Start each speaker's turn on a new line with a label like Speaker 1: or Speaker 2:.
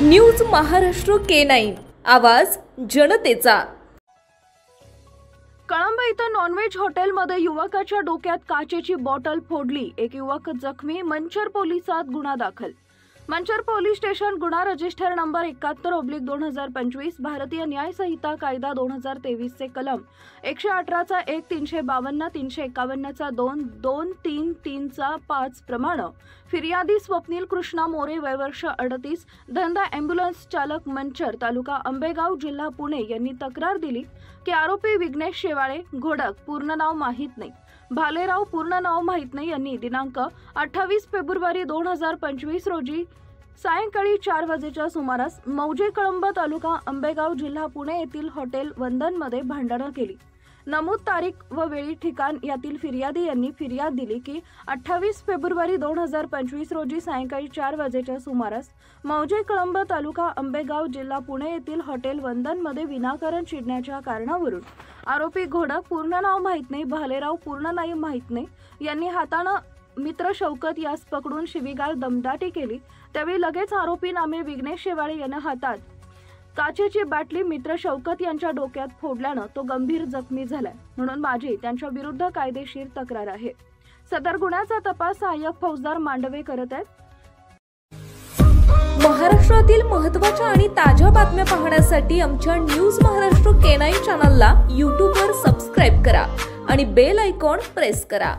Speaker 1: News Maharashtra K9 आवाज जनतेचा।
Speaker 2: कळंब इथं नॉनव्हेज हॉटेलमध्ये युवकाच्या डोक्यात काचेची बॉटल फोडली। एक युवक जखमी। मंचर पोलिसात गुन्हा दाखल। मंचर पोलीस स्टेशन गुन्हा रजिस्टर नंबर 71/2025 भारतीय न्याय संहिता कायदा 2023 चे कलम 118 चा 1, 352, 351 चा 2, 2, 3, 3 चा 5 प्रमाणे फिर्यादी स्वप्नील कृष्णा मोरे वय वर्ष 38 धंदा एम्ब्युलन्स चालक मंचर तालुका आंबेगाव जिल्हा पुणे यांनी तक्रार दिली की आरोपी विघ्नेश शेवाळे घोडक पूर्ण नाव माहित नाही, भालेराव पूर्ण नाव माहित नाही यांनी दिनांक 28 फेब्रुवारी 2025 रोजी सायंकाळी 4 वाजेच्या सुमारास मौजे कळंब तालुका आंबेगाव जिल्हा पुणे येथील हॉटेल वंदनमध्ये भांडणं केली। नमूद तारीख व वेळी ठिकाण यातील फिर्यादी यांनी फिर्याद दिली की 28 फेब्रुवारी 2025 रोजी सायंकाळी 4 वाजेच्या सुमारास मौजे कळंब तालुका आंबेगाव जिल्हा पुणे येथील हॉटेल वंदनमध्ये विनाकारण चिडण्याच्या कारणावरून आरोपी घोडक पूर्ण नाव माहित नाही, भालेराव पूर्ण नाव माहित नाही यांनी हाताने मित्र शौकत यास पकडून शिवीगाळ दमदाटी केली। त्यावेळी लगेच आरोपी नामे विघ्नेश शेवाळे यांना हातात काचेची बाटली मित्र शौकत यांच्या डोक्यात फोडल्याने तो गंभीर जखमी झालाय, म्हणून माझी त्यांच्या विरुद्ध कायदेशीर तक्रार आहे। सदर गुन्ह्याचा तपास सहाय्यक फौजदार मांडवे करत आहेत।
Speaker 1: महाराष्ट्रातील महत्त्वाच्या आणि ताज्या बातम्या पाहण्यासाठी आमच्या न्यूज महाराष्ट्र K9 चॅनलला YouTube वर सबस्क्राइब करा आणि बेल आयकॉन प्रेस करा।